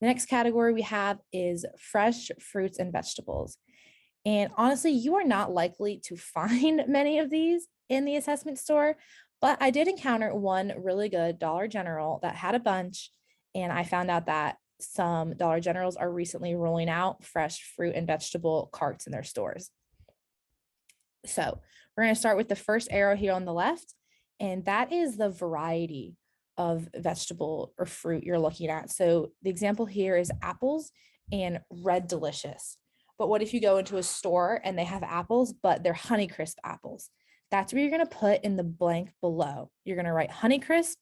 The next category we have is fresh fruits and vegetables. And honestly, you are not likely to find many of these in the assessment store, but I did encounter one really good Dollar General that had a bunch. And I found out that some Dollar Generals are recently rolling out fresh fruit and vegetable carts in their stores. So we're going to start with the first arrow here on the left, and that is the variety of vegetable or fruit you're looking at. So the example here is apples and Red Delicious. But what if you go into a store and they have apples, but they're Honeycrisp apples? That's where you're going to put in the blank below. You're going to write Honeycrisp,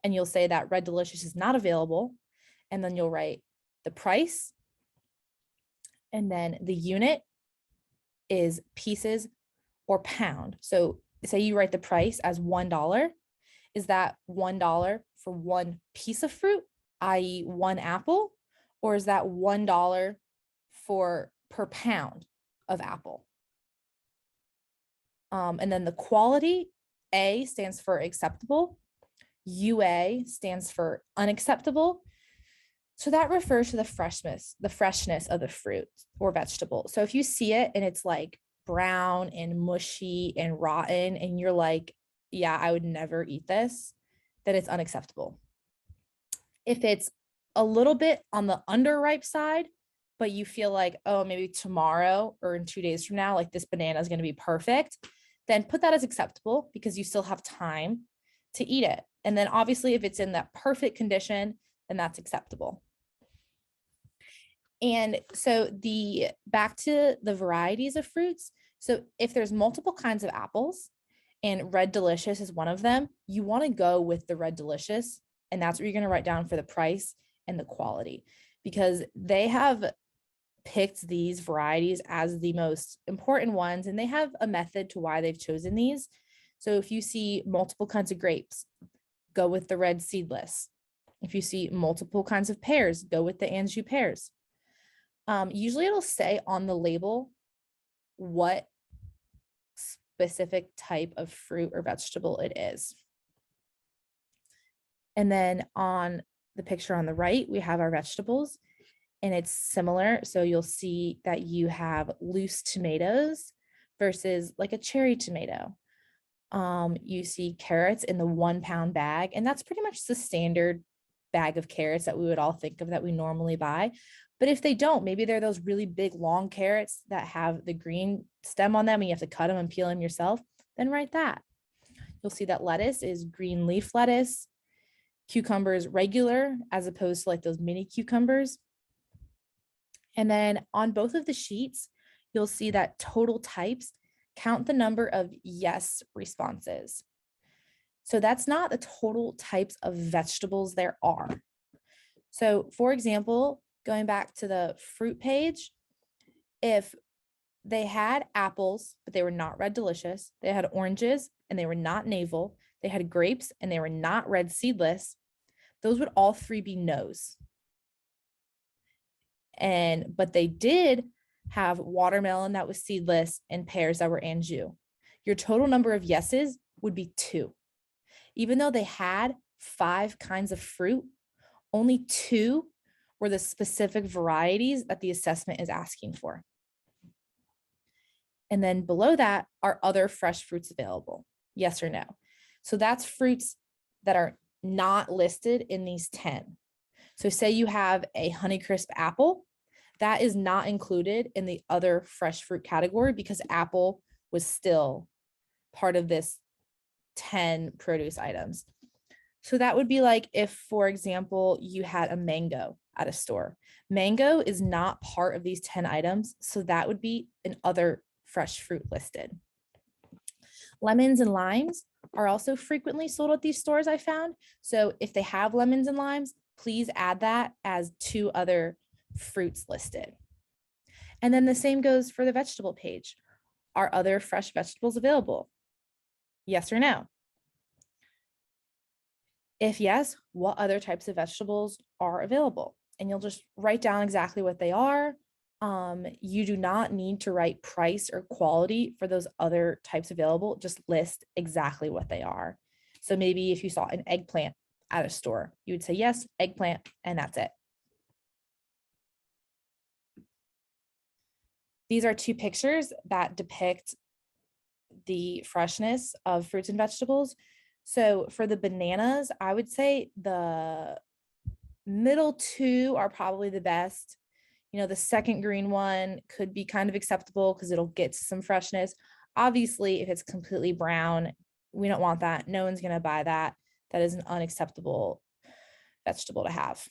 and you'll say that Red Delicious is not available. And then you'll write the price. And then the unit is pieces or pound. So say you write the price as $1. Is that $1 for one piece of fruit, i.e. one apple? Or is that $1 for per pound of apple? And then the quality, A stands for acceptable, UA stands for unacceptable. So that refers to the freshness of the fruit or vegetable. So if you see it and it's like brown and mushy and rotten, and you're like, yeah, I would never eat this, then it's unacceptable. If it's a little bit on the underripe side, but you feel like, oh, maybe tomorrow or in 2 days from now, like this banana is going to be perfect, then put that as acceptable because you still have time to eat it. And then obviously if it's in that perfect condition, then that's acceptable. And so back to the varieties of fruits. So if there's multiple kinds of apples and Red Delicious is one of them, you want to go with the Red Delicious. And that's what you're going to write down for the price and the quality, because they have picked these varieties as the most important ones. And they have a method to why they've chosen these. So if you see multiple kinds of grapes, go with the red seedless. If you see multiple kinds of pears, go with the Anjou pears. Usually it'll say on the label what specific type of fruit or vegetable it is. And then on the picture on the right, we have our vegetables, and it's similar. So you'll see that you have loose tomatoes versus like a cherry tomato. You see carrots in the 1 pound bag, and that's pretty much the standard bag of carrots that we would all think of that we normally buy. But if they don't, maybe they're those really big long carrots that have the green stem on them and you have to cut them and peel them yourself, then write that. You'll see that lettuce is green leaf lettuce, cucumbers regular as opposed to like those mini cucumbers. And then on both of the sheets, you'll see that total types count the number of yes responses. So that's not the total types of vegetables there are. So for example, going back to the fruit page, if they had apples, but they were not Red Delicious, they had oranges and they were not navel, they had grapes and they were not red seedless, those would all three be no's. But they did have watermelon that was seedless and pears that were Anjou. Your total number of yeses would be 2. Even though they had 5 kinds of fruit, only 2 were the specific varieties that the assessment is asking for. And then below that are other fresh fruits available, yes or no. So that's fruits that are not listed in these 10. So say you have a Honeycrisp apple, that is not included in the other fresh fruit category because apple was still part of this 10 produce items. So that would be like if, for example, you had a mango at a store. Mango is not part of these 10 items, so that would be an other fresh fruit listed. Lemons and limes are also frequently sold at these stores, I found. So if they have lemons and limes, please add that as 2 other fruits listed. And then the same goes for the vegetable page. Are other fresh vegetables available? Yes or no? If yes, what other types of vegetables are available? And you'll just write down exactly what they are. You do not need to write price or quality for those other types available. Just list exactly what they are. So maybe if you saw an eggplant at a store, you would say, yes, eggplant, and that's it. These are two pictures that depict the freshness of fruits and vegetables. So for the bananas, I would say the middle two are probably the best. The second green one could be kind of acceptable because it'll get some freshness. Obviously, if it's completely brown, we don't want that. No one's going to buy that. That is an unacceptable vegetable to have.